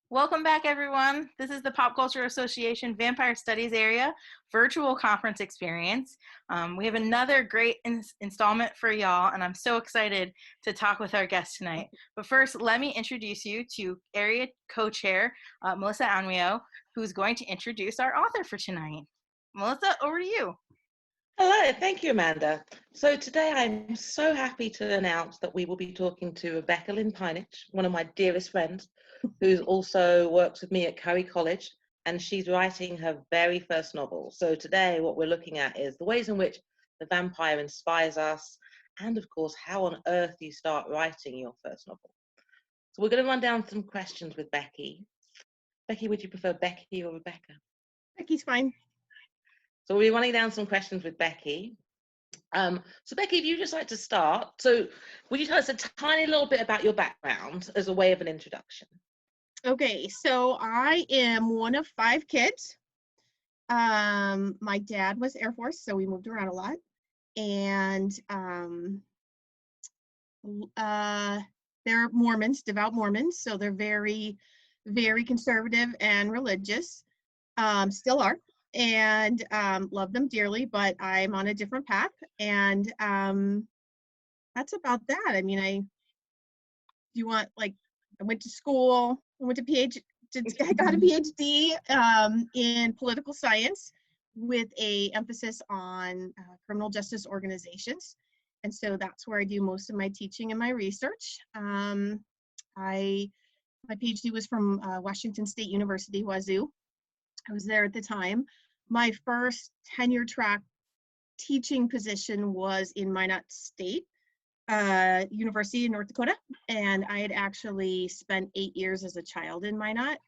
Welcome back, everyone. This is the Pop Culture Association Vampire Studies area virtual conference experience. We have another great installment for y'all, and I'm so excited to talk with our guest tonight. But first, let me introduce you to area co-chair Melissa Anwio, who's going to introduce our author for tonight. Melissa, over to you. Hello, thank you, Amanda. So today I'm so happy to announce that we will be talking to Lynn Paynich, one of my dearest friends, who also works with me at Curry College, and she's writing her very first novel. So today what we're looking at is the ways in which the vampire inspires us, and of course, how on earth you start writing your first novel. So we're going to run down some questions with Becky. Becky, would you prefer Becky or Rebecca? Becky's fine. So we'll be running down some questions with Becky. So Becky, if you'd just like to start, so would you tell us a tiny little bit about your background as a way of an introduction? Okay, so I am one of 5 kids. My dad was Air Force, so we moved around a lot. And they're Mormons, devout Mormons, so they're very, very conservative and religious, still are. And love them dearly, but I'm on a different path, and that's about that. I mean, I went to school, I got a PhD in political science with a emphasis on criminal justice organizations, and so that's where I do most of my teaching and my research. My PhD was from Washington State University, Wazoo. I was there at the time. My first tenure track teaching position was in Minot State University in North Dakota, and I had actually spent 8 years as a child in Minot.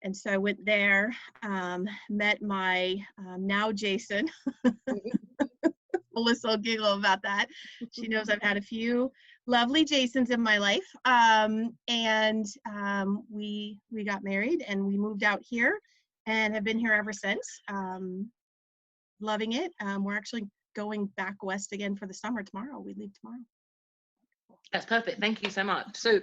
And so I went there, met my now Jason. Melissa will giggle about that. She knows I've had a few lovely Jasons in my life. We got married and we moved out here and have been here ever since. Loving it. We're actually going back west again for the summer tomorrow. We leave tomorrow. That's perfect. Thank you so much. So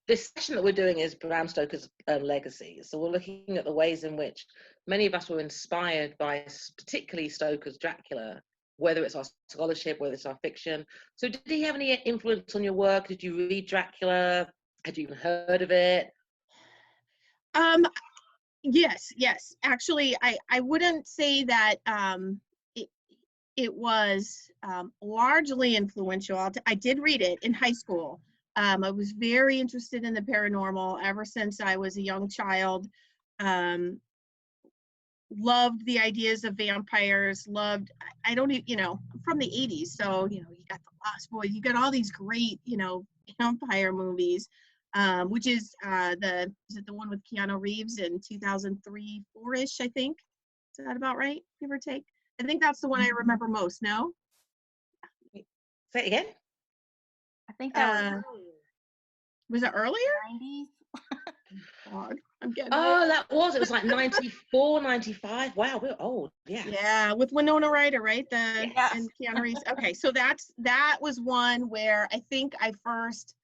this session that we're doing is Bram Stoker's legacy. So we're looking at the ways in which many of us were inspired by particularly Stoker's Dracula, whether it's our scholarship, whether it's our fiction. So did he have any influence on your work? Did you read Dracula? Had you even heard of it? Yes. Actually, I wouldn't say that it was largely influential. I did read it in high school. I was very interested in the paranormal ever since I was a young child. Loved the ideas of vampires, I'm from the 80s, so, you got The Lost Boys, you got all these great, vampire movies, which is is it the one with Keanu Reeves in 2003, 4-ish, I think? Is that about right, give or take? I think that's the one I remember most, no? Say it again? I think that was it earlier? 90s. God, I'm getting it was like 94, 95. Wow, we're old. Yeah, with Winona Ryder, right? And Keanu Reeves. Okay, so that was one where I think I first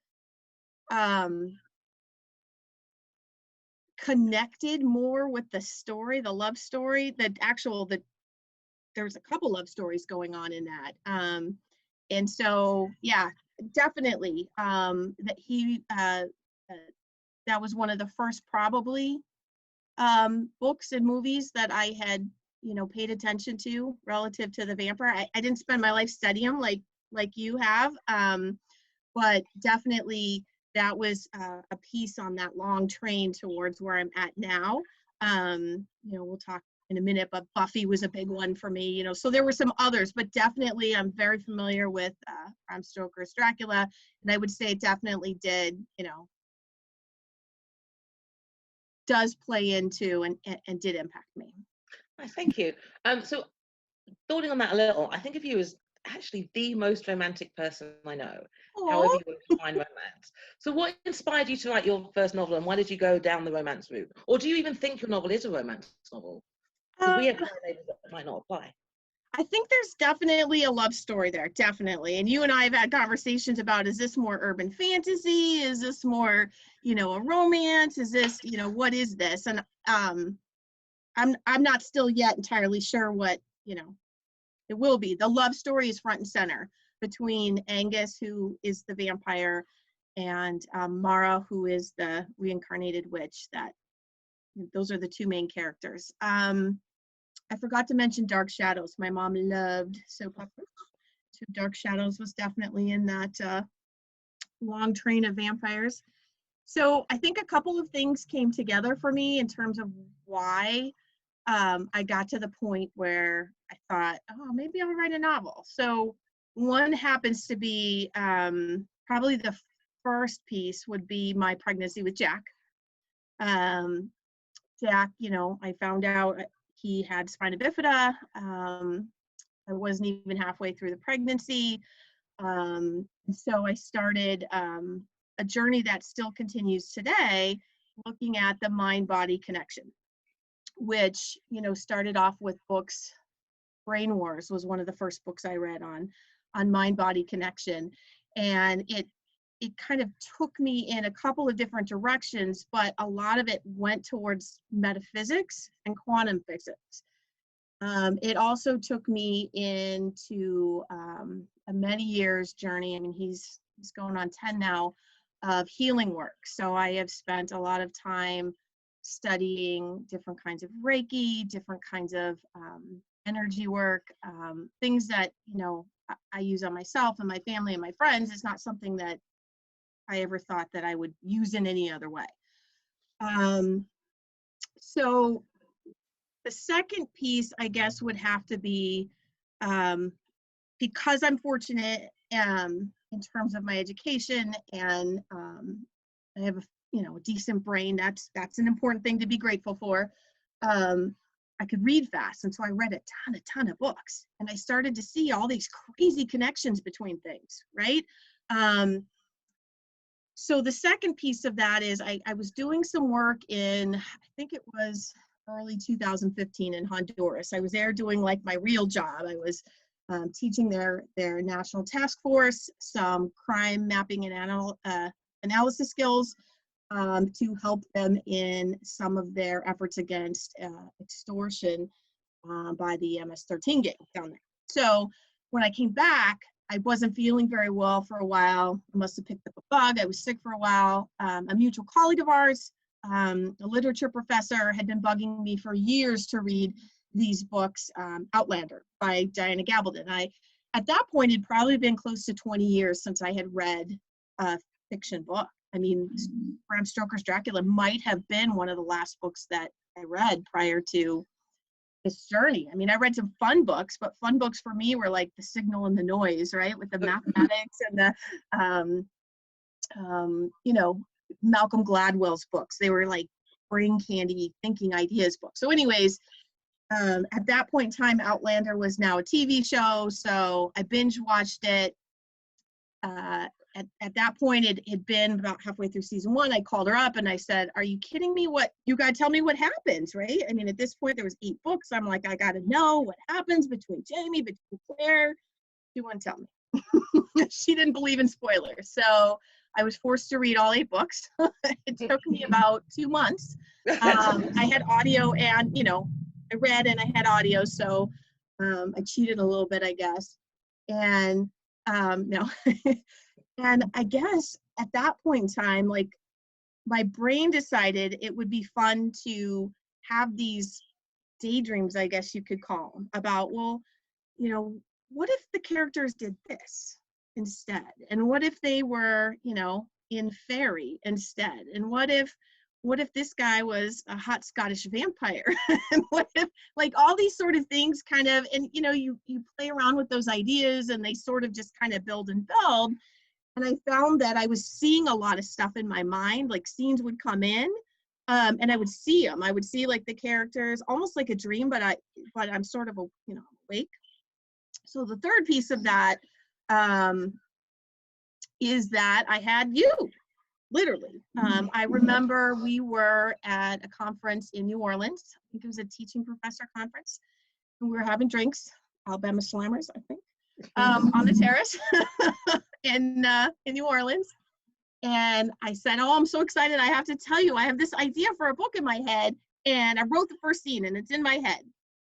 connected more with the story, the love story, there's a couple love stories going on in that. And so, yeah, definitely that he that was one of the first probably books and movies that I had, paid attention to relative to the vampire. I didn't spend my life studying them like you have, but definitely that was a piece on that long train towards where I'm at now. We'll talk in a minute, but Buffy was a big one for me, so there were some others, but definitely I'm very familiar with Bram Stoker's Dracula, and I would say it definitely did, does play into and did impact me. Thank you. So thoughting on that a little, I think of you as actually the most romantic person I know. Aww. However you define romance. So what inspired you to write your first novel, and why did you go down the romance route? Or do you even think your novel is a romance novel? Because we have neighbors that might not apply. I think there's definitely a love story there, definitely. And you and I have had conversations about, is this more urban fantasy? Is this more, a romance? Is this, what is this? And I'm not still yet entirely sure what, it will be. The love story is front and center between Angus, who is the vampire, and Mara, who is the reincarnated witch. Those are the two main characters. I forgot to mention Dark Shadows. My mom loved soap operas. So Dark Shadows was definitely in that long train of vampires. So I think a couple of things came together for me in terms of why I got to the point where I thought, oh, maybe I'll write a novel. So one happens to be probably the first piece would be my pregnancy with Jack. Jack, I found out he had spina bifida. I wasn't even halfway through the pregnancy. So I started a journey that still continues today, looking at the mind-body connection, which, started off with books. Brain Wars was one of the first books I read on mind-body connection. And it kind of took me in a couple of different directions, but a lot of it went towards metaphysics and quantum physics. It also took me into a many years journey. I mean, he's going on 10 now, of healing work. So I have spent a lot of time studying different kinds of Reiki, different kinds of energy work, things that, I use on myself and my family and my friends. It's not something that I ever thought that I would use in any other way. So the second piece, I guess, would have to be, because I'm fortunate in terms of my education, and I have a decent brain. That's an important thing to be grateful for. I could read fast, and so I read a ton of books, and I started to see all these crazy connections between things, right? So the second piece of that is I was doing some work in, I think it was early 2015 in Honduras. I was there doing like my real job. I was teaching their national task force some crime mapping and analysis skills to help them in some of their efforts against extortion by the MS-13 gang down there. So when I came back, I wasn't feeling very well for a while. I must have picked up a bug. I was sick for a while. A mutual colleague of ours, a literature professor, had been bugging me for years to read these books, Outlander by Diana Gabaldon. At that point, it'd probably been close to 20 years since I had read a fiction book. I mean, Bram Stoker's Dracula might have been one of the last books that I read prior to this journey. I mean, I read some fun books, but fun books for me were like The Signal and the Noise, right? With the mathematics and the, Malcolm Gladwell's books. They were like brain candy, thinking ideas books. So anyways, at that point in time, Outlander was now a TV show. So I binge watched it. At that point, it had been about halfway through season 1. I called her up and I said, "Are you kidding me? What, you got to tell me what happens," right? I mean, at this point, there was 8 books. I'm like, I got to know what happens between Jamie, between Claire. She wouldn't tell me. She didn't believe in spoilers. So I was forced to read all 8 books. It took me about 2 months. I had audio and, I read and I had audio. So I cheated a little bit, I guess. And no. And I guess at that point in time, like, my brain decided it would be fun to have these daydreams, I guess you could call them, about, well, what if the characters did this instead? And what if they were, in fairy instead? And what if this guy was a hot Scottish vampire? And what if, like, all these sort of things kind of, and, you play around with those ideas and they sort of just kind of build and build. And I found that I was seeing a lot of stuff in my mind, like scenes would come in, and I would see them. I would see like the characters, almost like a dream, but I'm sort of awake. So the third piece of that is that I had you, literally. I remember we were at a conference in New Orleans. I think it was a teaching professor conference, and we were having drinks. Alabama Slammers, I think, on the terrace in New Orleans. And I said, oh, I'm so excited. I have to tell you, I have this idea for a book in my head. And I wrote the first scene and it's in my head.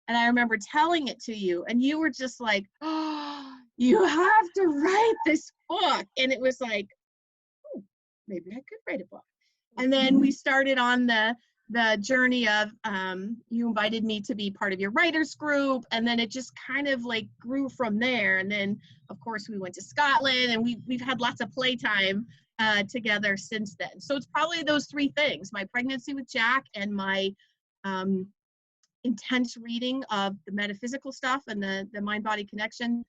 And I remember telling it to you and you were just like, oh, you have to write this book. And it was like, oh, maybe I could write a book. And then we started on the journey of, you invited me to be part of your writers group. And then it just kind of like grew from there. And then of course we went to Scotland and we've had lots of playtime together since then. So it's probably those three things: my pregnancy with Jack and my intense reading of the metaphysical stuff and the mind-body connection,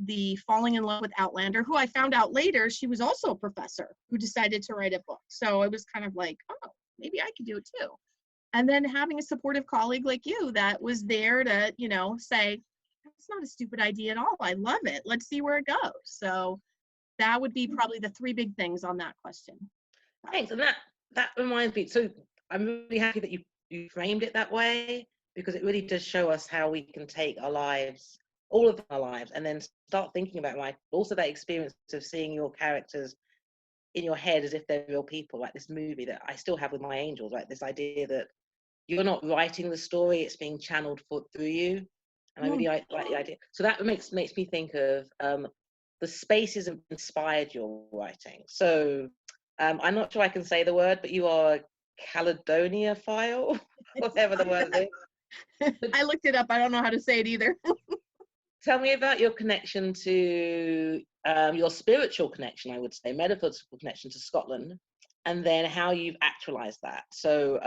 the falling in love with Outlander, who I found out later, she was also a professor who decided to write a book. So it was kind of like, oh, maybe I could do it too. And then having a supportive colleague like you that was there to, you know, say, that's not a stupid idea at all. I love it. Let's see where it goes. So that would be probably the three big things on that question. Thanks. And that reminds me, so I'm really happy that you framed it that way, because it really does show us how we can take our lives, all of our lives, and then start thinking about, like, also that experience of seeing your characters in your head as if they're real people, like this movie that I still have with my angels, like this idea that you're not writing the story, it's being channeled through you. And I really like the idea. So that makes me think of the spaces that inspired your writing. So I'm not sure I can say the word, but you are a Caledonia-phile, whatever the word is. I looked it up. I don't know how to say it either. Tell me about your connection to your spiritual connection, I would say, metaphysical connection to Scotland, and then how you've actualized that. So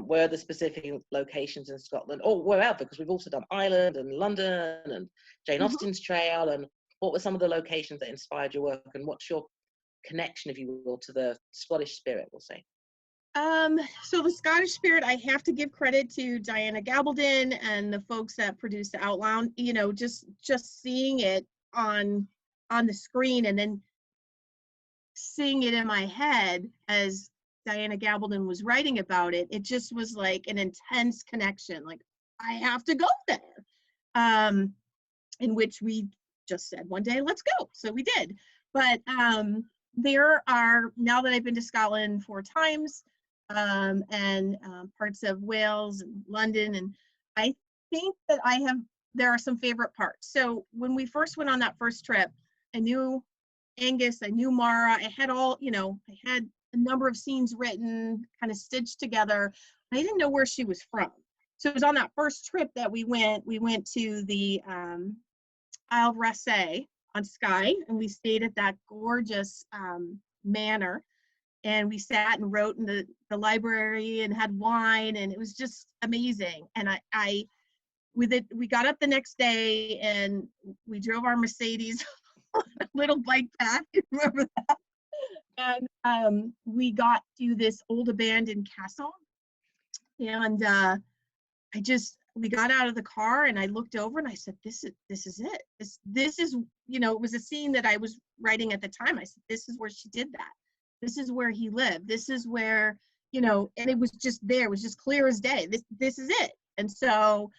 where are the specific locations in Scotland, or wherever, because we've also done Ireland and London and Jane Austen's Trail, and what were some of the locations that inspired your work, and what's your connection, if you will, to the Scottish spirit, we'll say? So the Scottish spirit, I have to give credit to Diana Gabaldon and the folks that produced the Outline. You know, just seeing it on the screen and then seeing it in my head as Diana Gabaldon was writing about it, it just was like an intense connection. Like, I have to go there. In which we just said one day, let's go. So we did. But there are, now that I've been to Scotland 4 times, and parts of Wales and London, and I think that there are some favorite parts. So when we first went on that first trip, I knew Angus, I knew Mara, I had all, you know, I had a number of scenes written, kind of stitched together. I didn't know where she was from. So it was on that first trip that we went to the Isle of Raasay on Skye, and we stayed at that gorgeous manor. And we sat and wrote in the library and had wine, and it was just amazing. And we got up the next day and we drove our Mercedes on a little bike path. You remember that? And we got to this old abandoned castle. And we got out of the car and I looked over and I said, this is it. This is, you know, it was a scene that I was writing at the time. I said, this is where she did that. This is where he lived. This is where, you know, and it was just there. It was just clear as day. This is it. And so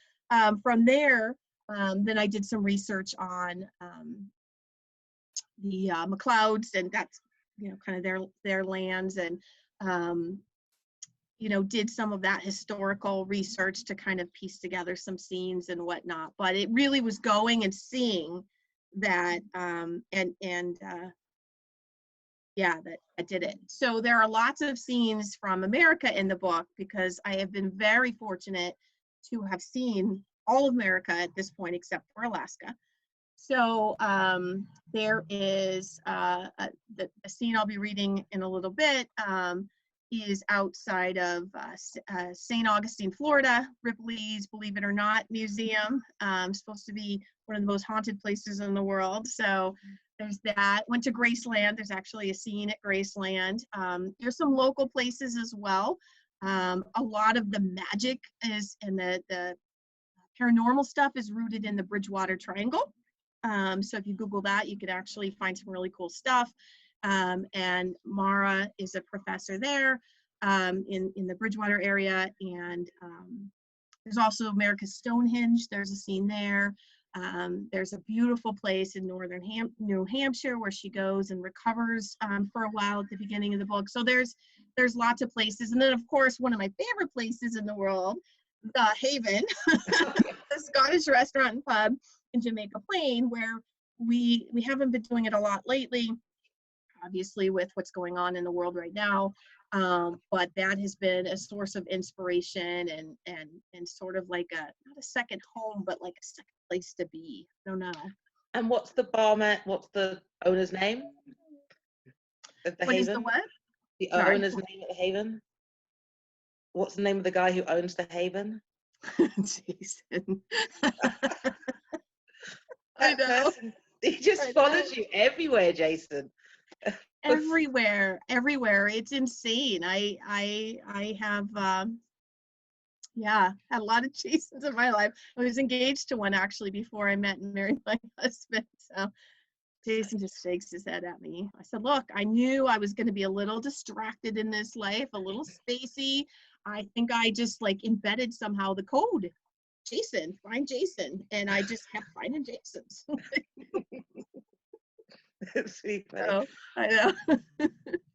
from there, then I did some research on the MacLeods, and that's, you know, kind of their lands, and you know, did some of that historical research to kind of piece together some scenes and whatnot. But it really was going and seeing that, yeah, that I did it. So there are lots of scenes from America in the book, because I have been very fortunate to have seen all of America at this point, except for Alaska. So there is the scene I'll be reading in a little bit is outside of St. Augustine, Florida, Ripley's Believe It or Not Museum. Supposed to be one of the most haunted places in the world. So there's that. Went to Graceland. There's actually a scene at Graceland. There's some local places as well. A lot of the magic is, and the paranormal stuff is rooted in the Bridgewater Triangle. So if you Google that, you could actually find some really cool stuff. And Mara is a professor there in the Bridgewater area. And there's also America's Stonehenge. There's a scene there. There's a beautiful place in northern New Hampshire where she goes and recovers for a while at the beginning of the book. So there's lots of places. And then, of course, one of my favorite places in the world, Haven, the Scottish restaurant and pub in Jamaica Plain, where we haven't been doing it a lot lately, obviously with what's going on in the world right now. But that has been a source of inspiration and sort of like not a second home, but like a second place to be. I don't know. And what's the owner's name of the What Haven? is the what? The Sorry. owner's name of the Haven? What's the name of the guy who owns the Haven? Jason. I know. Person, he just follows you everywhere, Jason. Everywhere. It's insane. I have had a lot of Jasons in my life. I was engaged to one actually before I met and married my husband. So Jason just shakes his head at me. I said, look, I knew I was going to be a little distracted in this life, a little spacey. I think I just like embedded somehow the code. Jason, find Jason. And I just kept finding Jasons. So, I know.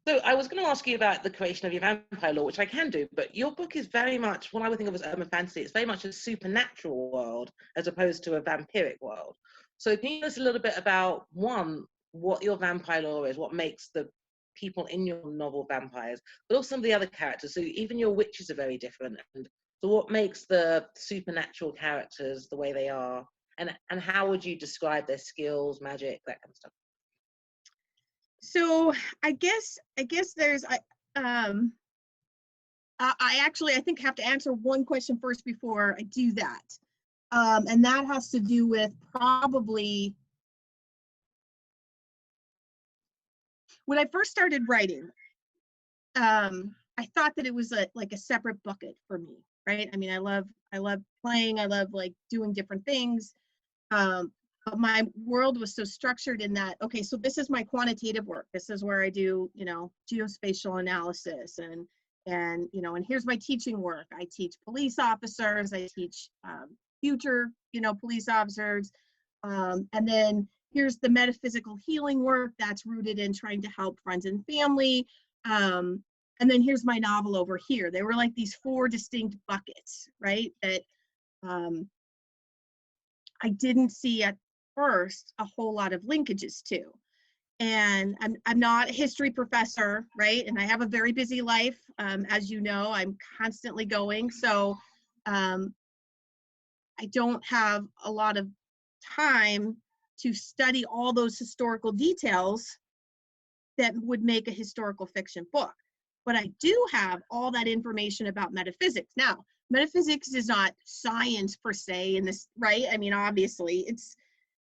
So I was going to ask you about the creation of your vampire lore, which I can do, but your book is very much what I would think of as urban fantasy. It's very much a supernatural world as opposed to a vampiric world. So can you tell us a little bit about, one, what your vampire lore is, what makes the people in your novel vampires, but also some of the other characters. So even your witches are very different. And so what makes the supernatural characters the way they are? And how would you describe their skills, magic, that kind of stuff? So I guess there's I think have to answer one question first before I do that. And that has to do with probably when I first started writing, I thought that it was like a separate bucket for me, right? I mean, I love playing, I love like doing different things. But my world was so structured in that, okay, so this is my quantitative work. This is where I do, geospatial analysis and here's my teaching work. I teach police officers, I teach future, police officers. And then here's the metaphysical healing work that's rooted in trying to help friends and family. And then here's my novel over here. They were like these 4 distinct buckets, right? That I didn't see at first a whole lot of linkages to. And I'm not a history professor, right? And I have a very busy life. As you know, I'm constantly going. So I don't have a lot of time to study all those historical details that would make a historical fiction book. But I do have all that information about metaphysics. Now, metaphysics is not science per se in this, right? I mean, obviously it's,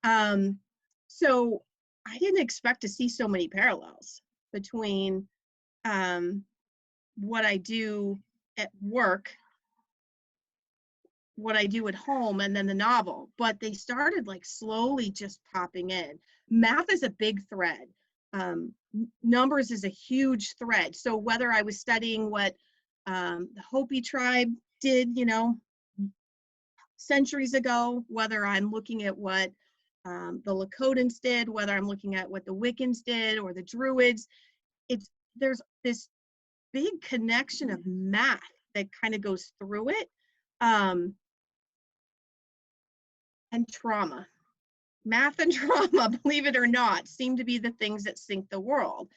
so I didn't expect to see so many parallels between what I do at work, what I do at home, and then the novel. But they started like slowly just popping in. Math is a big thread. Numbers is a huge thread. So whether I was studying what the Hopi tribe did, centuries ago, whether I'm looking at what the Lakotans did, whether I'm looking at what the Wiccans did or the Druids, there's this big connection of math that kind of goes through it, and trauma. Math and trauma, believe it or not, seem to be the things that sink the world.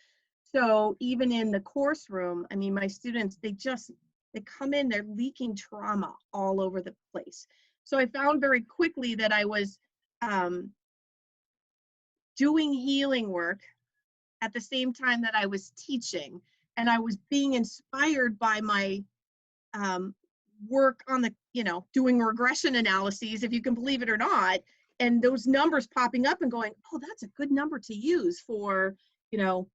So even in the course room, I mean, my students, they come in, they're leaking trauma all over the place. So I found very quickly that I was doing healing work at the same time that I was teaching, and I was being inspired by my work on the, doing regression analyses, if you can believe it or not, and those numbers popping up and going, oh, that's a good number to use for, A,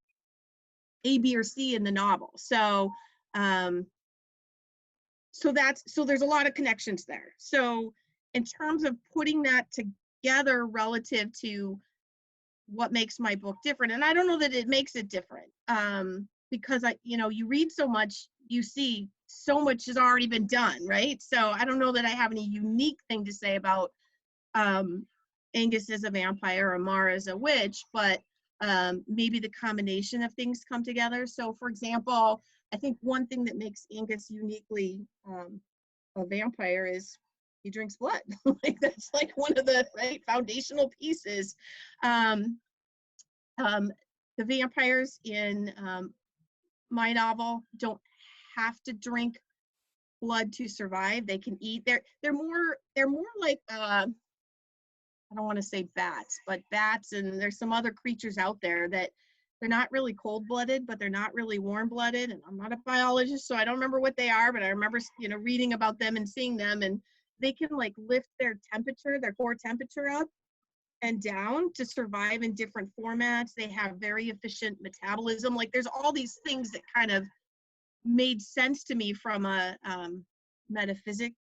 B, or C in the novel. So, so there's a lot of connections there. So in terms of putting that together relative to what makes my book different, and I don't know that it makes it different, because you read so much, you see so much has already been done, right? So I don't know that I have any unique thing to say about Angus is a vampire or Mara is a witch, but maybe the combination of things come together. So for example, I think one thing that makes Angus uniquely a vampire is he drinks blood. Like that's like one of the foundational pieces. The vampires in my novel don't have to drink blood to survive. They can eat. They're more like I don't want to say bats, but bats, and there's some other creatures out there that they're not really cold-blooded, but they're not really warm-blooded. And I'm not a biologist, so I don't remember what they are, but I remember, reading about them and seeing them, and they can like lift their temperature, their core temperature up and down to survive in different formats. They have very efficient metabolism. Like there's all these things that kind of made sense to me from a metaphysics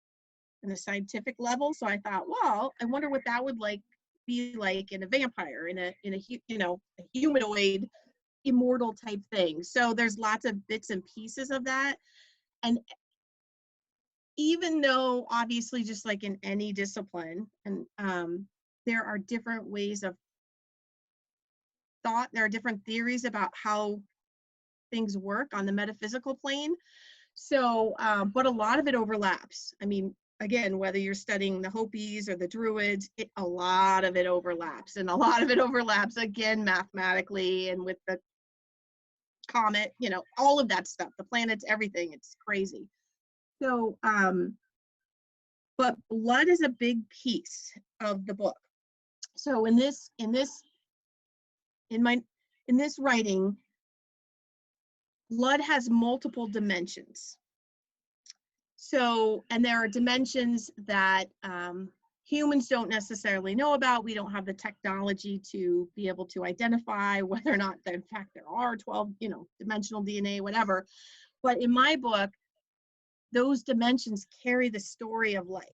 and a scientific level. So I thought, well, I wonder what that would be like in a vampire, in a humanoid, immortal type thing. So there's lots of bits and pieces of that. And even though obviously, just like in any discipline, and there are different ways of thought, there are different theories about how things work on the metaphysical plane. So, but a lot of it overlaps. I mean, again, whether you're studying the Hopis or the Druids, a lot of it overlaps. And a lot of it overlaps, again, mathematically and with the comet, all of that stuff, the planets, everything. It's crazy. So, but blood is a big piece of the book. So in this writing, blood has multiple dimensions. So, and there are dimensions that humans don't necessarily know about. We don't have the technology to be able to identify whether or not, in fact, there are 12, dimensional DNA, whatever. But in my book, those dimensions carry the story of life.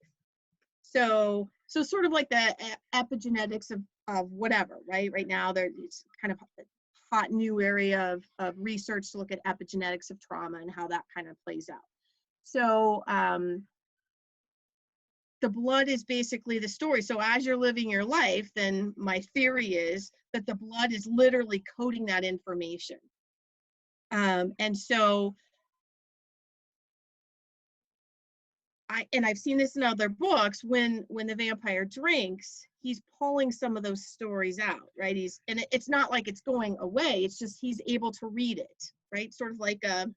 So sort of like the epigenetics of whatever, right? Right now, it's kind of a hot new area of research to look at epigenetics of trauma and how that kind of plays out. So the blood is basically the story. So as you're living your life, then my theory is that the blood is literally coding that information. And so I've seen this in other books, when the vampire drinks, he's pulling some of those stories out, right? It's not like it's going away. It's just he's able to read it, right? Sort of like a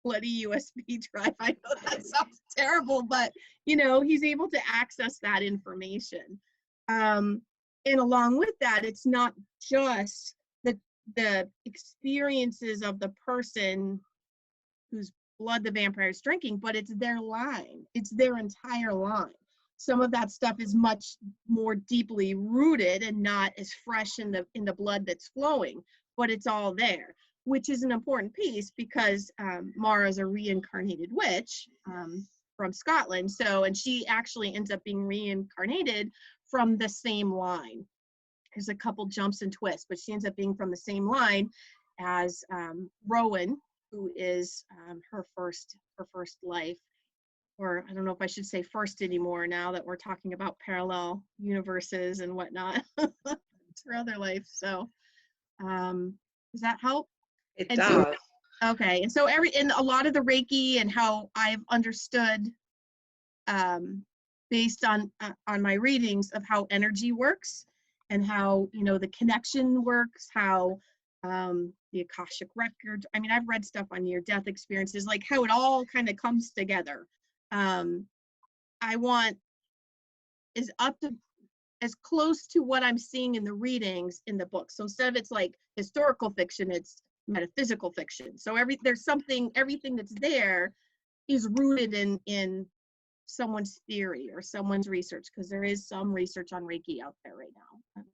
bloody USB drive. I know that sounds terrible, but he's able to access that information. And along with that, it's not just the experiences of the person whose blood the vampire is drinking, but it's their line. It's their entire line. Some of that stuff is much more deeply rooted and not as fresh in the blood that's flowing, but it's all there, which is an important piece because Mara's a reincarnated witch from Scotland. So, and she actually ends up being reincarnated from the same line. There's a couple jumps and twists, but she ends up being from the same line as Rowan, who is her first life, or I don't know if I should say first anymore now that we're talking about parallel universes and whatnot. It's her other life. So does that help? It does. Okay, and so in a lot of the Reiki and how I've understood based on my readings of how energy works and how the connection works, how the Akashic record. I mean, I've read stuff on near-death experiences, like how it all kind of comes together. I want is up to as close to what I'm seeing in the readings in the book. So instead of it's like historical fiction, it's metaphysical fiction. So everything that's there is rooted in someone's theory or someone's research, because there is some research on Reiki out there right now.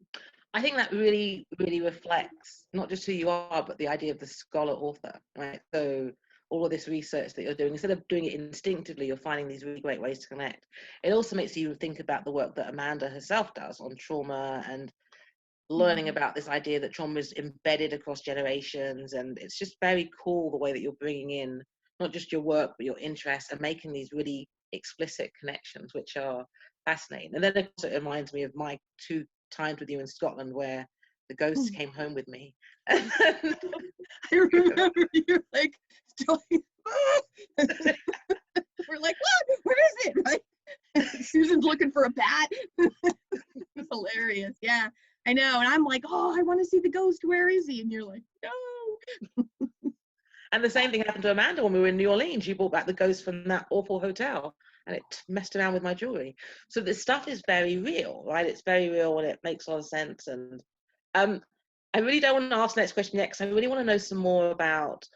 I think that really, really reflects not just who you are, but the idea of the scholar author, right? So all of this research that you're doing, instead of doing it instinctively, you're finding these really great ways to connect. It also makes you think about the work that Amanda herself does on trauma and learning about this idea that trauma is embedded across generations. And it's just very cool the way that you're bringing in not just your work, but your interests and making these really explicit connections, which are fascinating. And then of course it reminds me of my two timed with you in Scotland where the ghosts came home with me. And I remember you're like, we're like, what? Where is it? Right? Susan's looking for a bat. It's hilarious. Yeah, I know. And I'm like, oh, I want to see the ghost. Where is he? And you're like, no. And the same thing happened to Amanda when we were in New Orleans. She brought back the ghost from that awful hotel, and it messed around with my jewelry. So this stuff is very real, right? It's very real, and it makes a lot of sense. And I really don't want to ask the next question yet, because I really want to know some more about,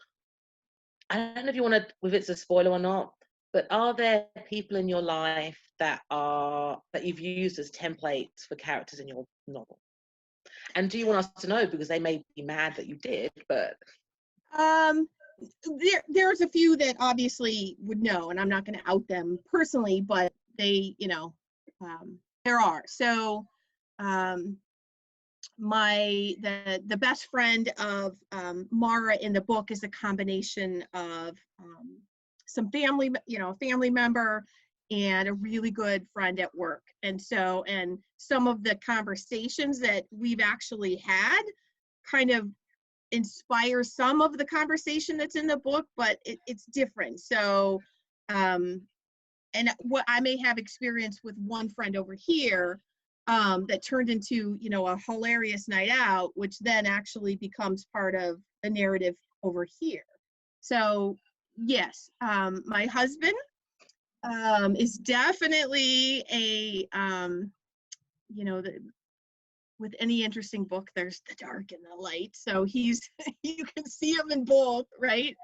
I don't know if you want to, if it's a spoiler or not, but are there people in your life that you've used as templates for characters in your novel? And do you want us to know, because they may be mad that you did, but there's a few that obviously would know, and I'm not going to out them personally, but they, there are. So the best friend of Mara in the book is a combination of some family member and a really good friend at work. And so, and some of the conversations that we've actually had kind of inspire some of the conversation that's in the book, but it's different. So, and what I may have experienced with one friend over here that turned into, a hilarious night out, which then actually becomes part of the narrative over here. So yes, my husband is definitely a, with any interesting book, there's the dark and the light. So he's, you can see him in both, right?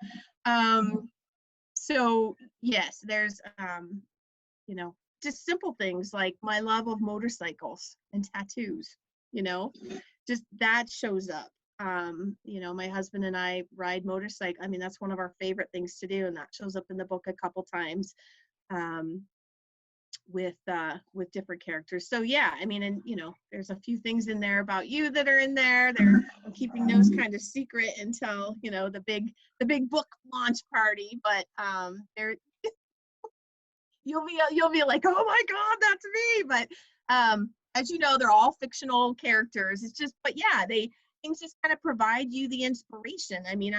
So yes, there's, just simple things like my love of motorcycles and tattoos, just that shows up. My husband and I ride motorcycle. I mean, that's one of our favorite things to do. And that shows up in the book a couple times. With different characters. So yeah, I mean, and there's a few things in there about you that are in there. I'm keeping those kind of secret until the big book launch party. But you'll be like, oh my God, that's me. But as you know, they're all fictional characters. It's just, but yeah, things just kind of provide you the inspiration. I mean,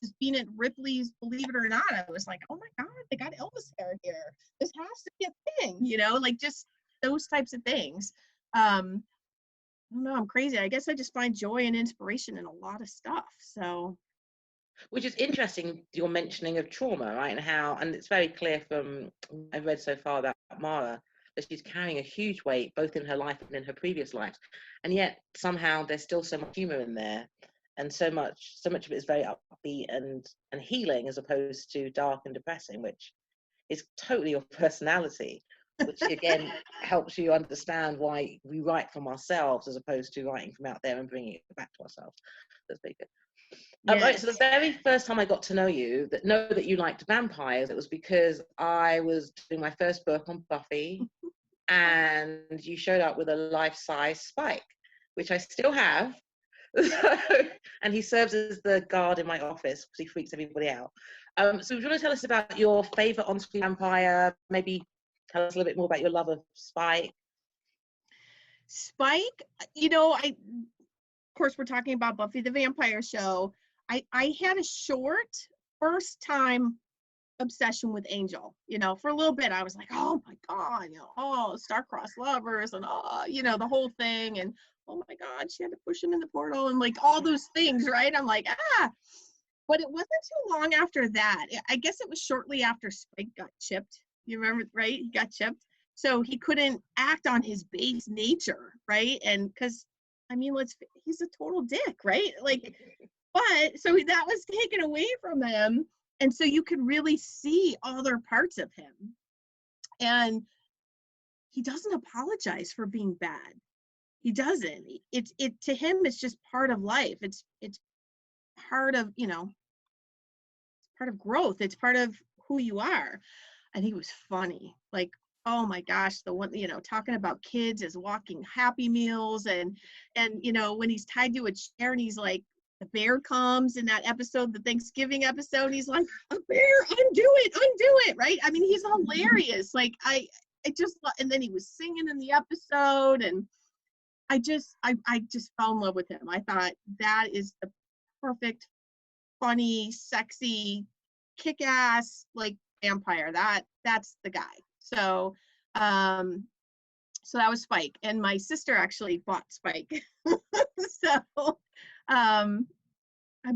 just being at Ripley's Believe It or Not, I was like, oh my God, they got Elvis hair here. This has to be a thing, like just those types of things. I don't know, I'm crazy. I guess I just find joy and inspiration in a lot of stuff. So, which is interesting, your mentioning of trauma, right? And it's very clear from I've read so far about Mara, that she's carrying a huge weight both in her life and in her previous lives, and yet somehow there's still so much humor in there, and so much of it is very upbeat and healing, as opposed to dark and depressing, which is totally your personality, which again helps you understand why we write from ourselves as opposed to writing from out there and bringing it back to ourselves. That's very good. Yes. Right, so the very first time I got to know that you liked vampires, it was because I was doing my first book on Buffy, and you showed up with a life-size Spike, which I still have. And he serves as the guard in my office because he freaks everybody out. So if you want to tell us about your favorite on-screen vampire, maybe tell us a little bit more about your love of Spike. Spike, of course, we're talking about Buffy the Vampire show. I had a short first time obsession with Angel. For a little bit I was like, oh my God, star-crossed lovers and the whole thing, and oh my God, she had to push him in the portal and like all those things, right? I'm like, but it wasn't too long after that. I guess it was shortly after Spike got chipped. You remember, right? He got chipped, so he couldn't act on his base nature, right? And because I mean, he's a total dick, right? Like, but so that was taken away from him. And so you could really see other parts of him. And he doesn't apologize for being bad. He doesn't. It to him, it's just part of life. It's part of, part of growth. It's part of who you are. And he was funny. Like, oh my gosh, the one, talking about kids as walking Happy Meals, and when he's tied to a chair and he's like, the bear comes in that episode, the Thanksgiving episode, he's like, a bear, undo it, right? I mean, he's hilarious. Like, I just, and then he was singing in the episode, and I just fell in love with him. I thought that is the perfect, funny, sexy, kick-ass like vampire. That's the guy. So so that was Spike, and my sister actually bought Spike. So I'm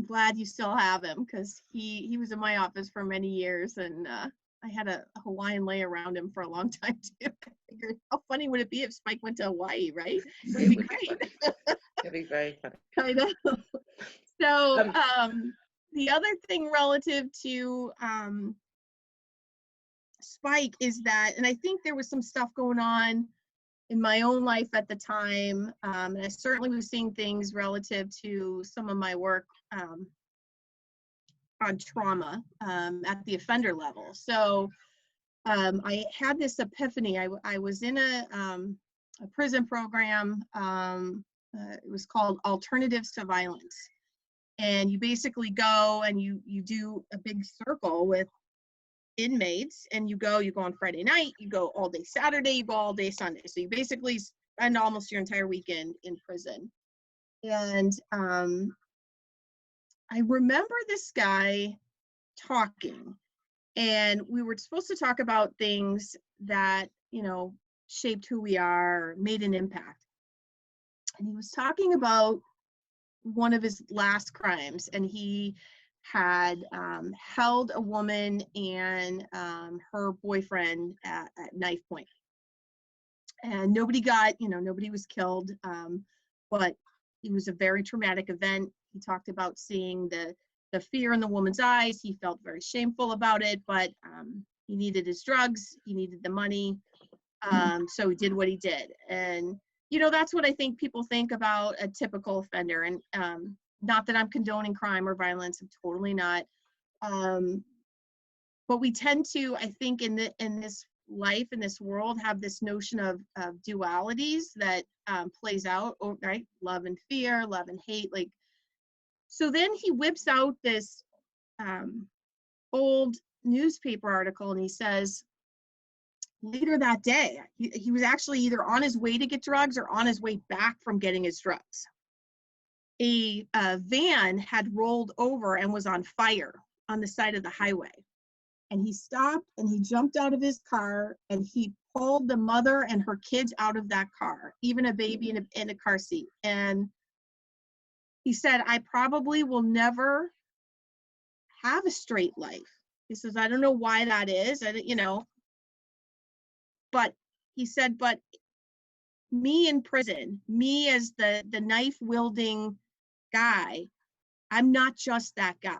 glad you still have him, because he was in my office for many years, and I had a Hawaiian lay around him for a long time too. I figured, how funny would it be if Spike went to Hawaii, right? It would be great. It'd be very funny. I know. So the other thing relative to Spike is that, and I think there was some stuff going on in my own life at the time, and I certainly was seeing things relative to some of my work on trauma at the offender level. So I had this epiphany. I was in a prison program. It was called Alternatives to Violence. And you basically go and you do a big circle with inmates, and you go on Friday night, you go all day Saturday, you go all day Sunday. So you basically spend almost your entire weekend in prison. And I remember this guy talking, and we were supposed to talk about things that, you know, shaped who we are, made an impact. And he was talking about one of his last crimes, and he had held a woman and her boyfriend at knife point. And nobody was killed, but it was a very traumatic event. He talked about seeing the fear in the woman's eyes. He felt very shameful about it, but he needed his drugs, he needed the money, so he did what he did. And you know, that's what I think people think about a typical offender. And not that I'm condoning crime or violence, I'm totally not. But we tend to, I think, in this life, in this world, have this notion of dualities that plays out, right? Love and fear, love and hate. Like, so then he whips out this old newspaper article, and he says, later that day, he was actually either on his way to get drugs or on his way back from getting his drugs. A van had rolled over and was on fire on the side of the highway. And he stopped and he jumped out of his car and he pulled the mother and her kids out of that car, even a baby in a car seat. And he said, I probably will never have a straight life. He says, I don't know why that is. But he said, but me in prison, me as the knife wielding guy, I'm not just that guy.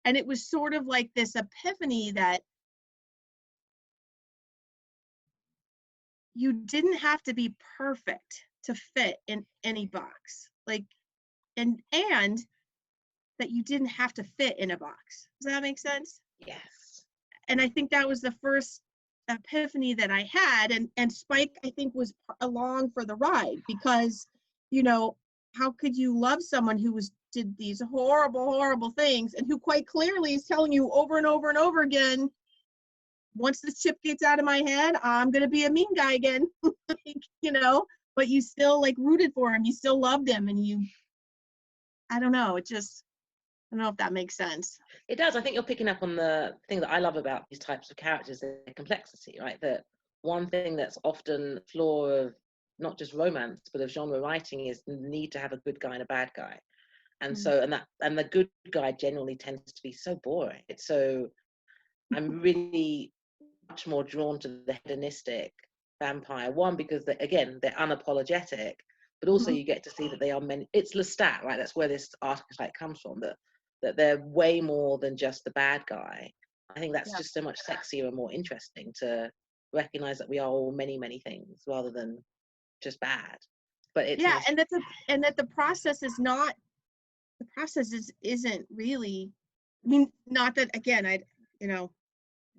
And it was sort of like this epiphany that you didn't have to be perfect to fit in any box. Like, and that you didn't have to fit in a box. Does that make sense? Yes. And I think that was the first epiphany that I had, and Spike, I think, was along for the ride, because, you know, how could you love someone who did these horrible things, and who quite clearly is telling you over and over and over again, once this chip gets out of my head, I'm gonna be a mean guy again. You know, but you still like rooted for him, you still loved him, and I don't know, I don't know if that makes sense. It does. I think you're picking up on the thing that I love about these types of characters, their complexity, right? That one thing that's often the flaw of not just romance, but of genre writing is the need to have a good guy and a bad guy. And so, and the good guy generally tends to be so boring. So I'm really much more drawn to the hedonistic vampire one, because they're unapologetic, but also you get to see that they are it's Lestat, right? That's where this archetype comes from, that they're way more than just the bad guy. I think that's just so much sexier and more interesting to recognize that we are all many things rather than just bad. But it's nice. And that the process isn't really, I mean, not that, again, I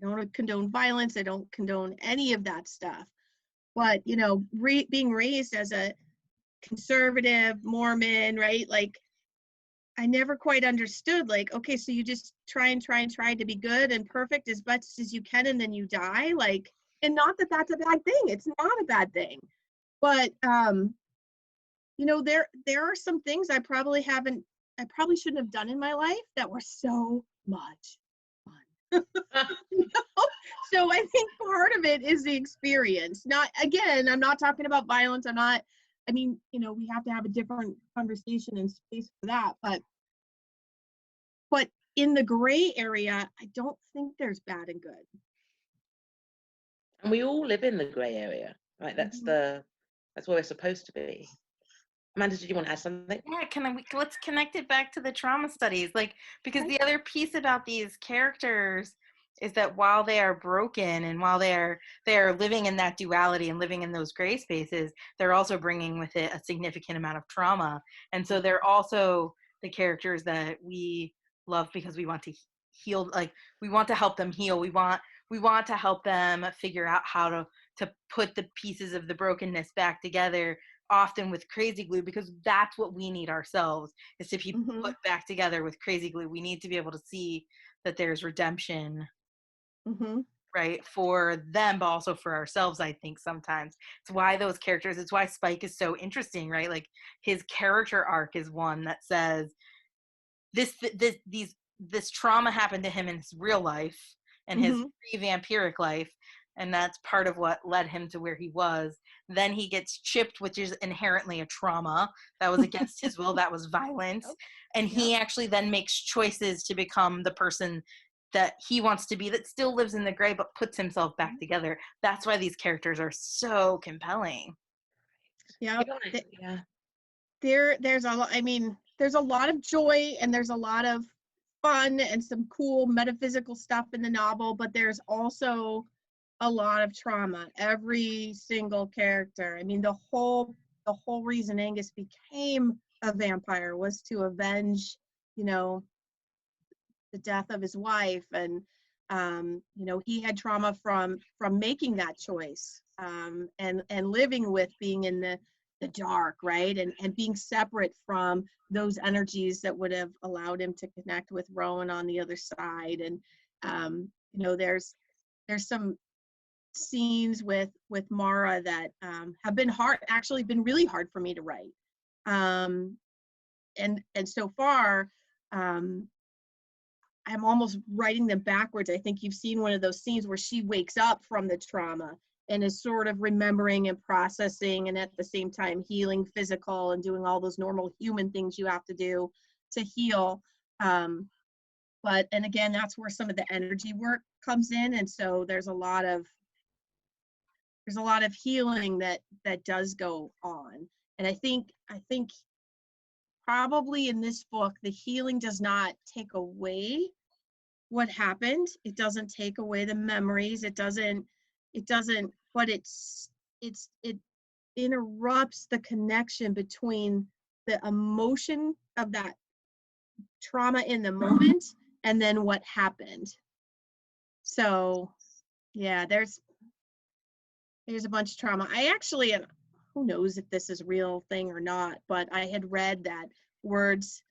don't condone violence, I don't condone any of that stuff, but you know, being raised as a conservative Mormon, right? Like, I never quite understood, like, okay, so you just try to be good and perfect as much as you can, and then you die, like, and not that that's a bad thing. It's not a bad thing, but there are some things I probably shouldn't have done in my life that were so much fun. So I think part of it is the experience. I'm not talking about violence. We have to have a different conversation and space for that. But in the gray area, I don't think there's bad and good. And we all live in the gray area, right? That's where we're supposed to be. Amanda, did you want to add something? Yeah, let's connect it back to the trauma studies, because the other piece about these characters is that while they are broken and while they are living in that duality and living in those gray spaces, they're also bringing with it a significant amount of trauma. And so they're also the characters that we love because we want to heal, we want to help them heal. We want to help them figure out how to put the pieces of the brokenness back together, often with crazy glue, because that's what we need ourselves, is to be put back together with crazy glue. We need to be able to see that there's redemption, right, for them, but also for ourselves. I think sometimes it's why Spike is so interesting, right? His character arc is one that says this trauma happened to him in his real life and his pre-vampiric life, and that's part of what led him to where he was. Then he gets chipped, which is inherently a trauma that was against his will, that was violence. And he actually then makes choices to become the person that he wants to be, that still lives in the gray but puts himself back together. That's why these characters are so compelling. Yeah. There's a lot, there's a lot of joy and there's a lot of fun and some cool metaphysical stuff in the novel, but there's also a lot of trauma. Every single character. The whole reason Angus became a vampire was to avenge, the death of his wife, and he had trauma from making that choice, and living with being in the dark, right, and being separate from those energies that would have allowed him to connect with Rowan on the other side. And there's some scenes with Mara that have been really hard for me to write, and so far I'm almost writing them backwards. I think you've seen one of those scenes where she wakes up from the trauma and is sort of remembering and processing, and at the same time healing physical and doing all those normal human things you have to do to heal. And again, that's where some of the energy work comes in. And so there's a lot of healing that does go on. And I think probably in this book, the healing does not take away what happened. It doesn't take away the memories. It doesn't, but it interrupts the connection between the emotion of that trauma in the moment and then what happened. So yeah, there's a bunch of trauma. I actually, who knows if this is a real thing or not, but I had read that words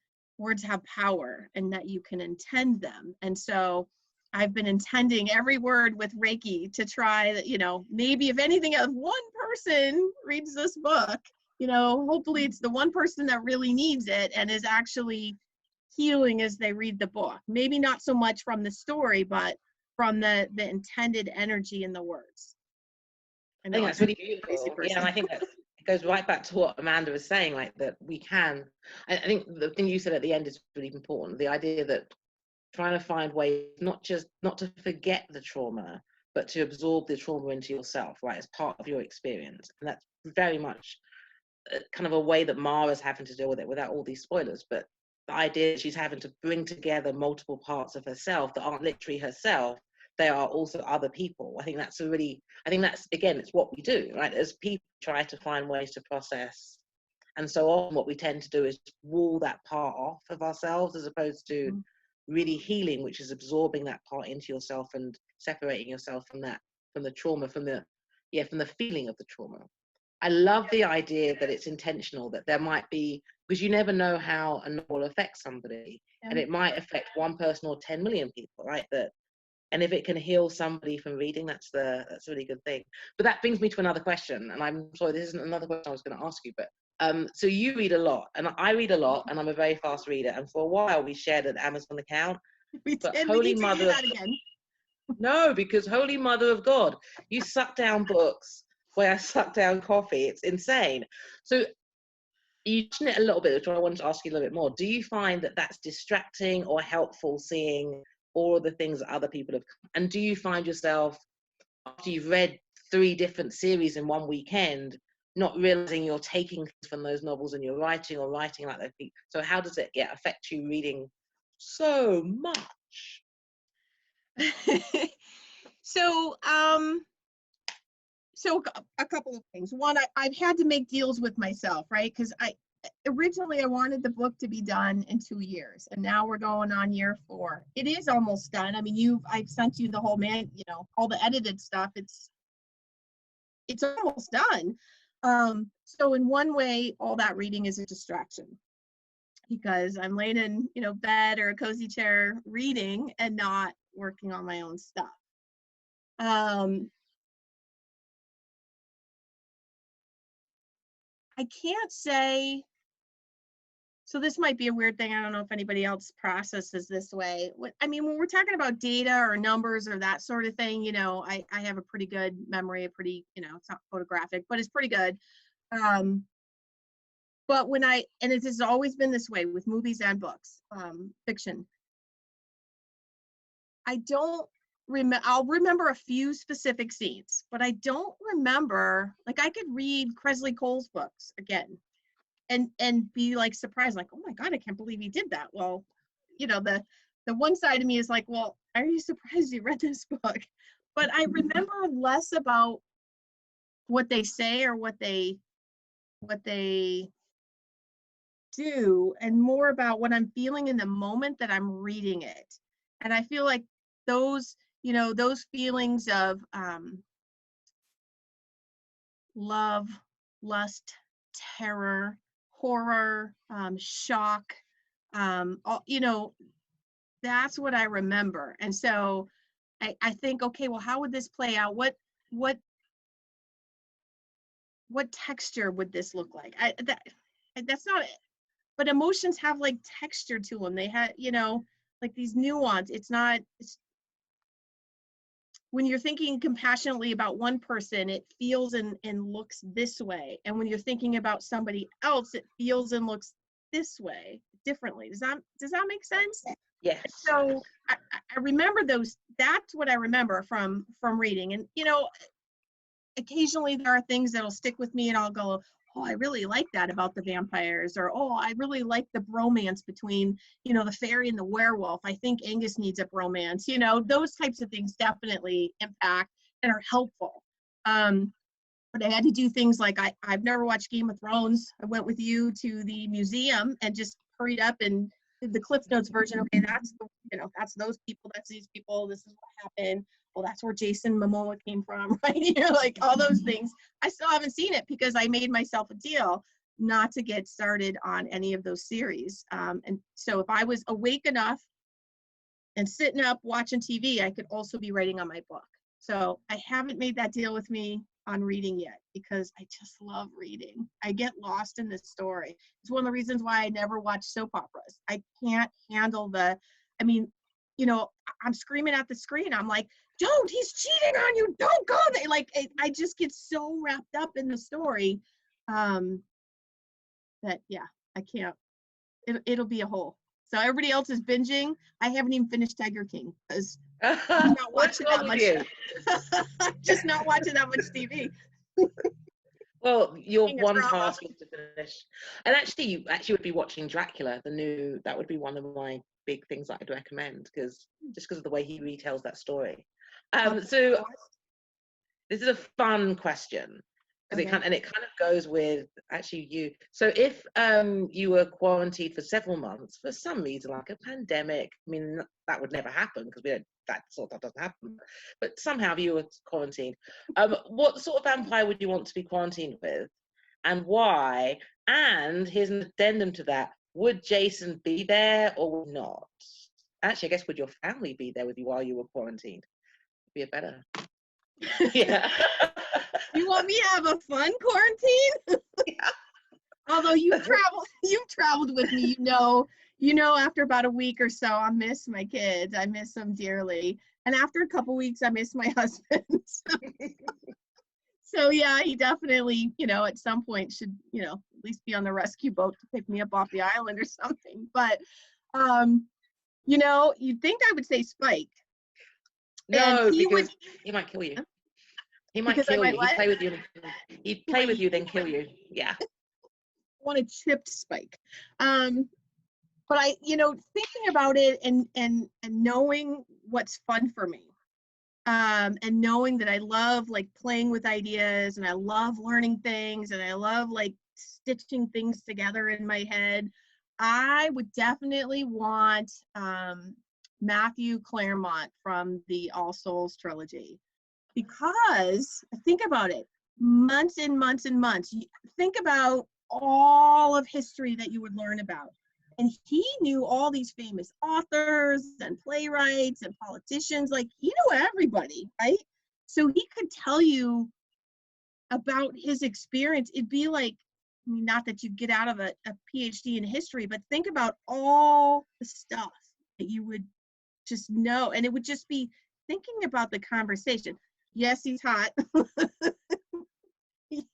have power and that you can intend them. And so I've been intending every word with Reiki to try that, maybe if anything, if one person reads this book, hopefully it's the one person that really needs it and is actually healing as they read the book. Maybe not so much from the story, but from the intended energy in the words. I think that's really beautiful. Yeah, and I think that it goes right back to what Amanda was saying, that we can. I think the thing you said at the end is really important. The idea that trying to find ways not to forget the trauma, but to absorb the trauma into yourself, right, as part of your experience. And that's very much kind of a way that Mara's having to deal with it, without all these spoilers. But the idea that she's having to bring together multiple parts of herself that aren't literally herself, they are also other people. I think that's again, it's what we do, right? As people try to find ways to process. And so often what we tend to do is wall that part off of ourselves, as opposed to really healing, which is absorbing that part into yourself and separating yourself from the trauma, from the feeling of the trauma. I love the idea that it's intentional, that there might be, because you never know how a novel affects somebody, and it might affect one person or 10 million people, right? And if it can heal somebody from reading, that's a really good thing. But that brings me to another question, and I'm sorry, this isn't another question I was going to ask you, but So you read a lot, and I read a lot, and I'm a very fast reader. And for a while, we shared an Amazon account. We But did. Holy We need to do Mother, that again. no, because Holy Mother of God, you suck down books where I suck down coffee. It's insane. So you mentioned it a little bit, which I wanted to ask you a little bit more. Do you find that that's distracting or helpful, seeing all of the things that other people have? And do you find yourself, after you've read 3 different series in one weekend, not realizing you're taking things from those novels and you're writing or writing like that? So how does it affect you reading so much? So, so a couple of things. One, I've had to make deals with myself, right? Because originally I wanted the book to be done in 2 years, and now we're going on year 4. It is almost done. I mean, I've sent you the whole all the edited stuff. It's almost done. So in one way, all that reading is a distraction, because I'm laying in, bed or a cozy chair reading and not working on my own stuff. I can't say, so this might be a weird thing. I don't know if anybody else processes this way. When we're talking about data or numbers or that sort of thing, I have a pretty good memory, it's not photographic, but it's pretty good. But and it has always been this way with movies and books, fiction. I'll remember a few specific scenes, but I don't remember, I could read Cresley Cole's books again and be surprised, oh my God, I can't believe he did that. Well, the one side of me is well, are you surprised you read this book? But I remember less about what they say or what they do, and more about what I'm feeling in the moment that I'm reading it. And I feel like those feelings of love, lust, terror, horror, shock, that's what I remember. And so I think, okay, well, how would this play out? What texture would this look like? That's not it. But emotions have texture to them. They have, these nuance. When you're thinking compassionately about one person, it feels and looks this way. And when you're thinking about somebody else, it feels and looks this way differently. Does that make sense? Yes. So I remember those. That's what I remember from reading. And, occasionally there are things that'll stick with me and I'll go, oh, I really like that about the vampires, or, oh, I really like the bromance between, the fairy and the werewolf. I think Angus needs a bromance, those types of things definitely impact and are helpful. But I had to do things like, I've never watched Game of Thrones. I went with you to the museum and just hurried up and did the Cliff Notes version. Okay, that's those people, that's these people, this is what happened. Well, that's where Jason Momoa came from, right? All those things. I still haven't seen it because I made myself a deal not to get started on any of those series. And so if I was awake enough and sitting up watching TV, I could also be writing on my book. So I haven't made that deal with me on reading yet, because I just love reading. I get lost in the story. It's one of the reasons why I never watch soap operas. I can't handle I'm screaming at the screen. I'm like, don't, he's cheating on you. Don't go there. I just get so wrapped up in the story that, yeah, I can't. It'll be a hole. So everybody else is binging. I haven't even finished Tiger King because I'm not watching that much. I'm just not watching that much TV. Well, your one task is to finish. And actually, you would be watching Dracula, that would be one of my big things that I'd recommend, because of the way he retells that story. So this is a fun question, because it kind of goes with actually you. So if you were quarantined for several months for some reason, like a pandemic, that would never happen because that doesn't happen. But somehow you were quarantined. What sort of vampire would you want to be quarantined with, and why? And here's an addendum to that: would Jason be there or would not? Actually, I guess would your family be there with you while you were quarantined? Be a better. Yeah. You want me to have a fun quarantine? Although you've traveled with me, you know, after about a week or so, I miss my kids. I miss them dearly. And after a couple weeks, I miss my husband. So yeah, he definitely, you know, at some point should, you know, at least be on the rescue boat to pick me up off the island or something. But, you know, you'd think I would say Spike. No, because he might kill you. He might kill you. He'd play with you. He'd play with you, then kill you. Yeah. I want a chipped Spike. But I, you know, thinking about it and knowing what's fun for me, and knowing that I love like playing with ideas and I love learning things and I love like stitching things together in my head, I would definitely want Matthew Claremont from the All Souls trilogy, because think about it, months and months and months. Think about all of history that you would learn about. And he knew all these famous authors and playwrights and politicians, like he knew everybody, right? So he could tell you about his experience. It'd be like, I mean, not that you get out of a PhD in history, but think about all the stuff that you would just know. And it would just be thinking about the conversation. Yes, he's hot.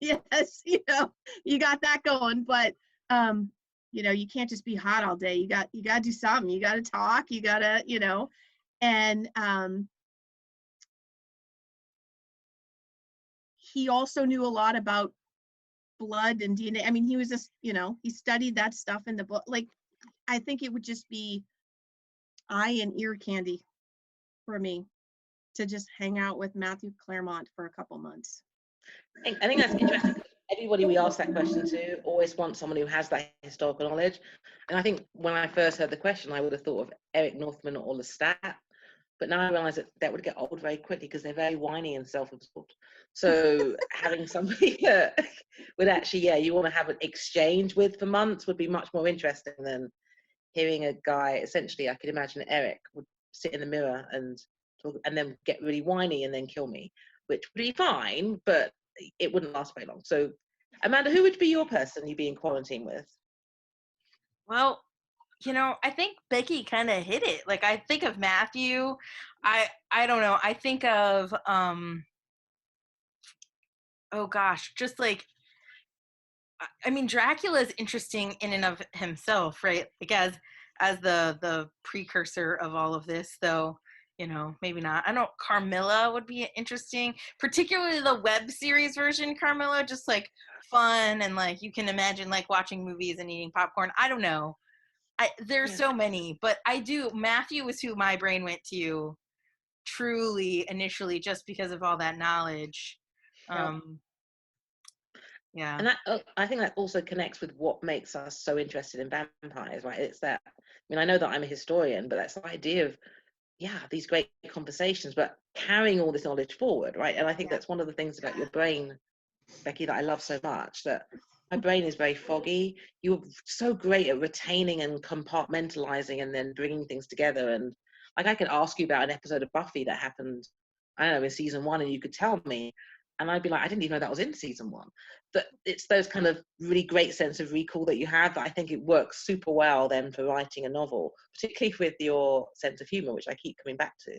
Yes, you know, you got that going, but you know, you can't just be hot all day. You got to do something. You got to talk. You got to, you know, and he also knew a lot about blood and DNA. I mean, he was just, you know, he studied that stuff in the book. Like, I think it would just be eye and ear candy for me to just hang out with Matthew Claremont for a couple months. I think that's interesting. Everybody we ask that question to always wants someone who has that historical knowledge. And I think when I first heard the question, I would have thought of Eric Northman or Lestat. But now I realize that would get old very quickly because they're very whiny and self-absorbed. So having somebody would actually, yeah, you want to have an exchange with for months would be much more interesting than hearing a guy. Essentially, I could imagine Eric would sit in the mirror and talk, and then get really whiny and then kill me, which would be fine, but it wouldn't last very long. So Amanda, who would be your person you'd be in quarantine with? Well, you know, I think Becky kind of hit it. Like, I think of Matthew. I don't know. I think of, oh gosh, just like, I mean, Dracula is interesting in and of himself, right? Like as the precursor of all of this, though, you know, maybe not. I know Carmilla would be interesting, particularly the web series version Carmilla, just like fun and like you can imagine like watching movies and eating popcorn. I don't know. There's so many, but Matthew was who my brain went to truly initially just because of all that knowledge. Yeah. And that, I think that also connects with what makes us so interested in vampires, right? It's that, I mean, I know that I'm a historian, but that's the idea of, yeah, these great conversations, but carrying all this knowledge forward, right? And I think that's one of the things about your brain, Becky, that I love so much, that my brain is very foggy. You're so great at retaining and compartmentalizing and then bringing things together. And like, I could ask you about an episode of Buffy that happened, I don't know, in season 1, and you could tell me, and I'd be like, I didn't even know that was in season 1. But it's those kind of really great sense of recall that you have that I think it works super well then for writing a novel, particularly with your sense of humor, which I keep coming back to.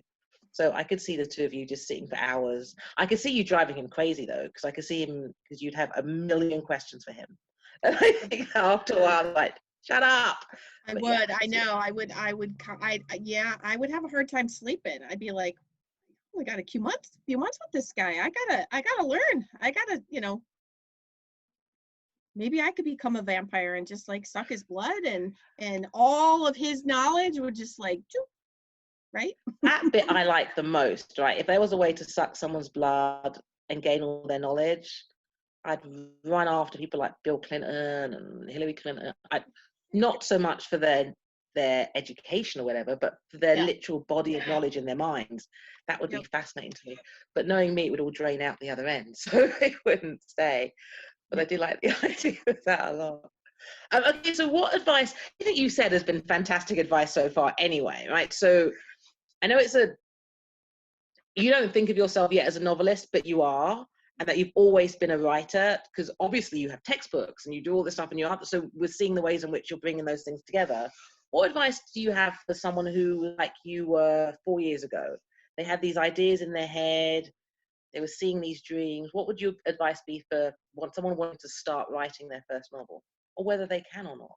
So I could see the two of you just sitting for hours. I could see you driving him crazy though, because I could see him, because you'd have a million questions for him. And I think after a while, like, shut up. I would, I know, I would have a hard time sleeping. I'd be like, I got a few months with this guy. I gotta learn. I gotta, you know, maybe I could become a vampire and just like suck his blood and all of his knowledge would just like, right? That bit I like the most, right? If there was a way to suck someone's blood and gain all their knowledge, I'd run after people like Bill Clinton and Hillary Clinton. Not so much for their education or whatever, but for their literal body of knowledge in their minds. That would be fascinating to me. But knowing me, it would all drain out the other end, so it wouldn't stay. But I do like the idea of that a lot. Okay, so what advice, I think you said has been fantastic advice so far anyway, right? So I know you don't think of yourself yet as a novelist, but you are. and that you've always been a writer, because obviously you have textbooks and you do all this stuff and you're up, so we're seeing the ways in which you're bringing those things together. What advice do you have for someone who, like you were 4 years ago, they had these ideas in their head, they were seeing these dreams? What would your advice be for someone wanting to start writing their first novel, or whether they can or not?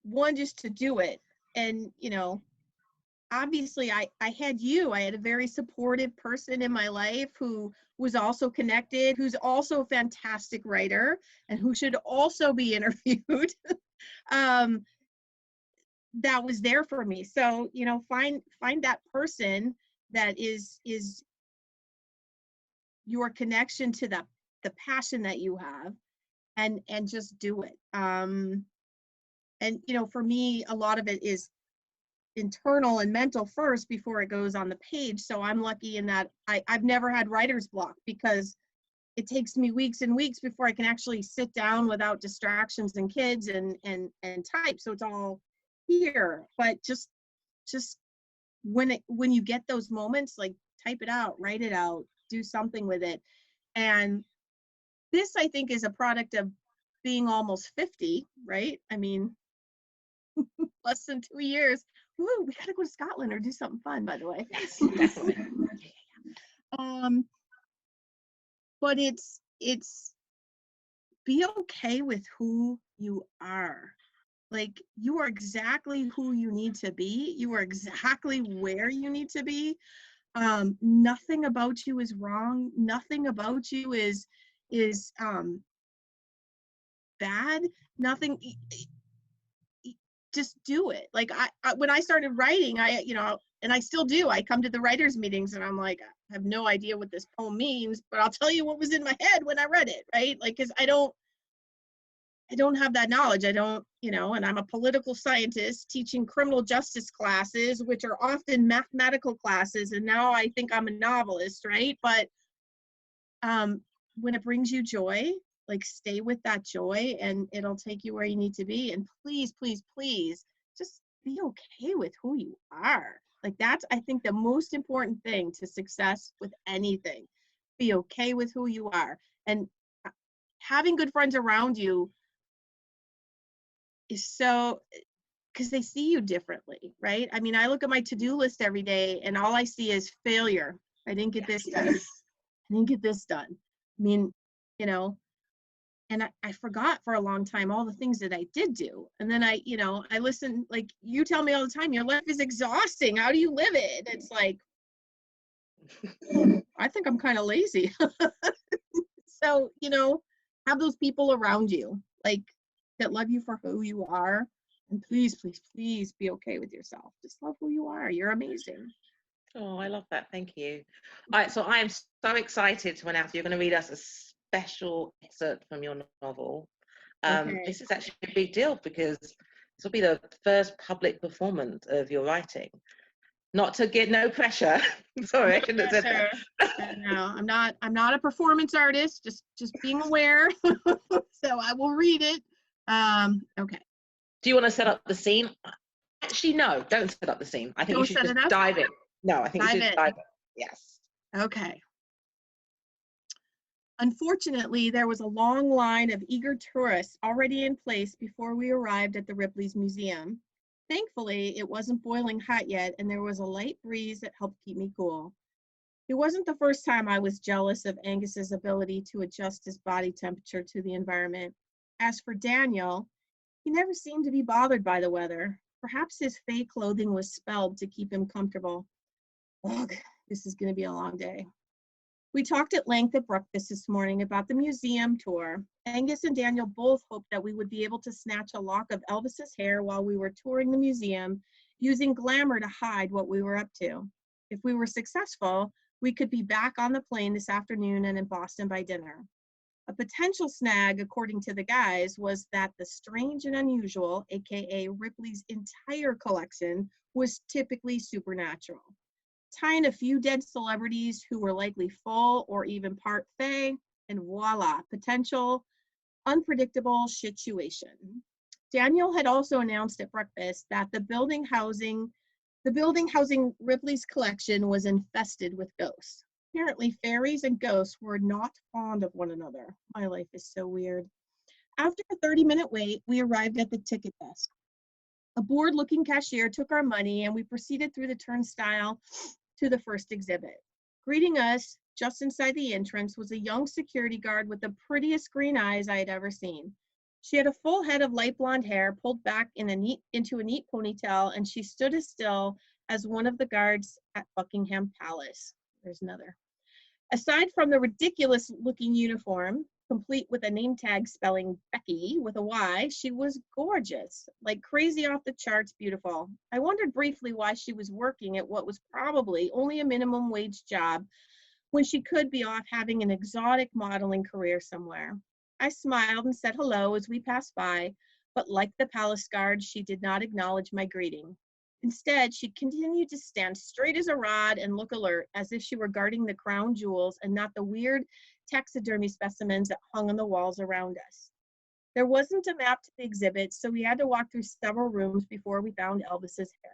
One, just to do it. And, you know, obviously I had a very supportive person in my life who was also connected, who's also a fantastic writer and who should also be interviewed. That was there for me. So, you know, find that person that is your connection to the passion that you have, and just do it. And, you know, for me, a lot of it is internal and mental first before it goes on the page. So I'm lucky in that I've never had writer's block, because it takes me weeks and weeks before I can actually sit down without distractions and kids and type. So it's all here. But just when you get those moments, like, type it out, write it out, do something with it. And this, I think, is a product of being almost 50, right? I mean, less than 2 years. Woo, we gotta go to Scotland or do something fun, by the way. But it's be okay with who you are. Like, you are exactly who you need to be. You are exactly where you need to be. Nothing about you is wrong. Nothing about you is bad. Nothing. Just do it. Like, I when I started writing, you know, and I still do, I come to the writers' meetings and I'm like, I have no idea what this poem means, but I'll tell you what was in my head when I read it, right? Like, because I don't have that knowledge. I don't, you know, and I'm a political scientist teaching criminal justice classes, which are often mathematical classes, and now I think I'm a novelist, right? But when it brings you joy, like, stay with that joy and it'll take you where you need to be. And please, please, please, just be okay with who you are. Like, that's, I think, the most important thing to success with anything. Be okay with who you are. And having good friends around you is so, because they see you differently, right? I mean, I look at my to-do list every day and all I see is failure. I didn't get this done. I didn't get this done. I mean, you know, and I forgot for a long time all the things that I did do. And then I listen, like, you tell me all the time, your life is exhausting. How do you live it? It's like, I think I'm kind of lazy. So, you know, have those people around you, like, that love you for who you are. And please, please, please be okay with yourself. Just love who you are. You're amazing. Oh, I love that. Thank you. All right, so I am so excited to announce you're going to read us a special excerpt from your novel. Okay. This is actually a big deal because this will be the first public performance of your writing. Not to get no pressure. Sorry, I shouldn't have said that. No, I'm not a performance artist. Just being aware. So I will read it. Okay. Do you want to set up the scene? Actually, no, don't set up the scene. I think you should just dive in. No, I think you should dive in. Yes. Okay. Unfortunately, there was a long line of eager tourists already in place before we arrived at the Ripley's Museum. Thankfully, it wasn't boiling hot yet, and there was a light breeze that helped keep me cool. It wasn't the first time I was jealous of Angus's ability to adjust his body temperature to the environment. As for Daniel, he never seemed to be bothered by the weather. Perhaps his fake clothing was spelled to keep him comfortable. Ugh, this is going to be a long day. We talked at length at breakfast this morning about the museum tour. Angus and Daniel both hoped that we would be able to snatch a lock of Elvis's hair while we were touring the museum, using glamour to hide what we were up to. If we were successful, we could be back on the plane this afternoon and in Boston by dinner. A potential snag, according to the guys, was that the strange and unusual, aka Ripley's entire collection, was typically supernatural. Tie in a few dead celebrities who were likely full or even part fae, and voila, potential unpredictable situation. Daniel had also announced at breakfast that the building housing Ripley's collection was infested with ghosts. Apparently, fairies and ghosts were not fond of one another. My life is so weird. After a 30-minute wait, we arrived at the ticket desk. A bored-looking cashier took our money, and we proceeded through the turnstile to the first exhibit. Greeting us, just inside the entrance, was a young security guard with the prettiest green eyes I had ever seen. She had a full head of light blonde hair pulled back into a neat ponytail, and she stood as still as one of the guards at Buckingham Palace. There's another. Aside from the ridiculous-looking uniform, complete with a name tag spelling Becky with a Y, she was gorgeous, like crazy off the charts beautiful. I wondered briefly why she was working at what was probably only a minimum wage job when she could be off having an exotic modeling career somewhere. I smiled and said hello as we passed by, but like the palace guard, she did not acknowledge my greeting. Instead, she continued to stand straight as a rod and look alert, as if she were guarding the crown jewels and not the weird taxidermy specimens that hung on the walls around us. There wasn't a map to the exhibit, so we had to walk through several rooms before we found Elvis's hair.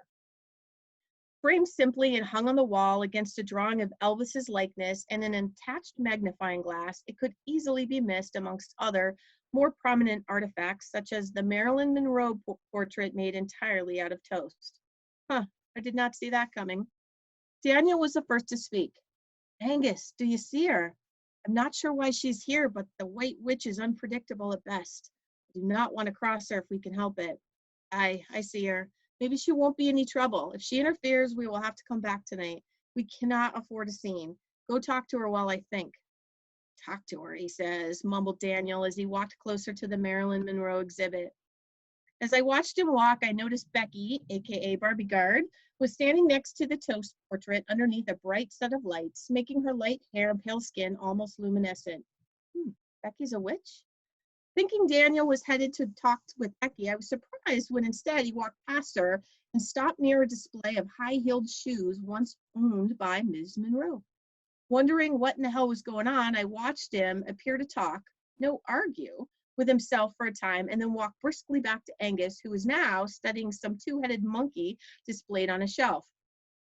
Framed simply and hung on the wall against a drawing of Elvis's likeness and an attached magnifying glass, it could easily be missed amongst other, more prominent artifacts, such as the Marilyn Monroe portrait made entirely out of toast. Huh, I did not see that coming. Daniel was the first to speak. Angus, do you see her? I'm not sure why she's here, but the White Witch is unpredictable at best. I do not want to cross her if we can help it. I see her. Maybe she won't be any trouble. If she interferes, we will have to come back tonight. We cannot afford a scene. Go talk to her while I think. Talk to her, he says, mumbled Daniel as he walked closer to the Marilyn Monroe exhibit. As I watched him walk, I noticed Becky, aka Barbie Guard, was standing next to the toast portrait underneath a bright set of lights, making her light hair and pale skin almost luminescent. Becky's a witch? Thinking Daniel was headed to talk with Becky, I was surprised when instead he walked past her and stopped near a display of high-heeled shoes once owned by Ms. Monroe. Wondering what in the hell was going on, I watched him appear to talk, no, argue, with himself for a time, and then walk briskly back to Angus, who was now studying some two-headed monkey displayed on a shelf.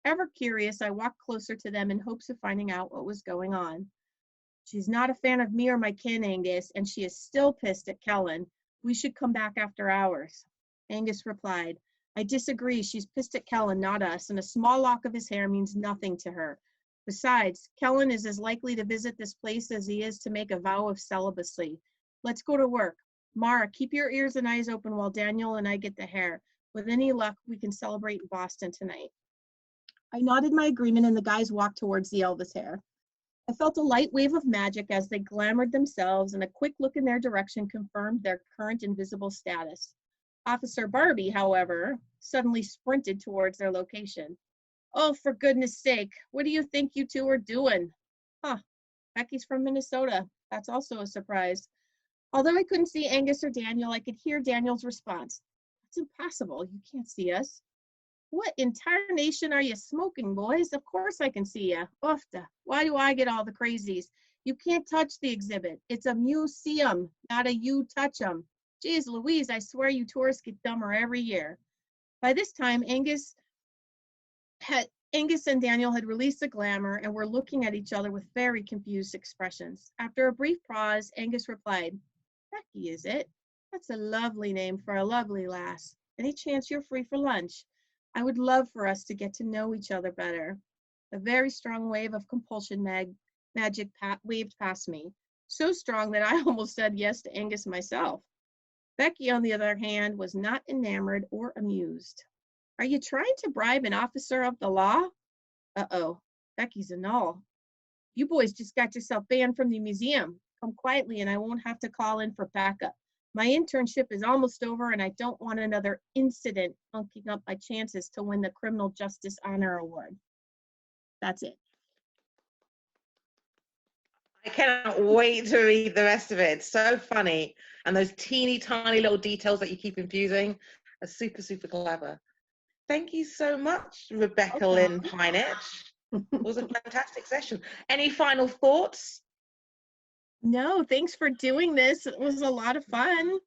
Ever curious, I walked closer to them in hopes of finding out what was going on. She's not a fan of me or my kin, Angus, and she is still pissed at Kellen. We should come back after hours. Angus replied, I disagree. She's pissed at Kellen, not us, and a small lock of his hair means nothing to her. Besides, Kellen is as likely to visit this place as he is to make a vow of celibacy. Let's go to work. Mara, keep your ears and eyes open while Daniel and I get the hair. With any luck, we can celebrate in Boston tonight. I nodded my agreement and the guys walked towards the Elvis hair. I felt a light wave of magic as they glamored themselves, and a quick look in their direction confirmed their current invisible status. Officer Barbie, however, suddenly sprinted towards their location. Oh, for goodness sake, what do you think you two are doing? Becky's from Minnesota. That's also a surprise. Although I couldn't see Angus or Daniel, I could hear Daniel's response. It's impossible. You can't see us. What in tarnation are you smoking, boys? Of course I can see you. Oofta. Why do I get all the crazies? You can't touch the exhibit. It's a museum, not a you touch 'em. Geez Louise, I swear you tourists get dumber every year. By this time, Angus and Daniel had released the glamour and were looking at each other with very confused expressions. After a brief pause, Angus replied, Becky, is it? That's a lovely name for a lovely lass. Any chance you're free for lunch? I would love for us to get to know each other better. A very strong wave of compulsion magic waved past me, so strong that I almost said yes to Angus myself. Becky, on the other hand, was not enamored or amused. Are you trying to bribe an officer of the law? Uh-oh, Becky's a null. You boys just got yourself banned from the museum. Come quietly and I won't have to call in for backup. My internship is almost over and I don't want another incident bunking up my chances to win the Criminal Justice Honor Award. That's it. I cannot wait to read the rest of it. It's so funny. And those teeny tiny little details that you keep infusing are super, super clever. Thank you so much, Rebecca Lynn Paynich. It was a fantastic session. Any final thoughts? No, thanks for doing this. It was a lot of fun.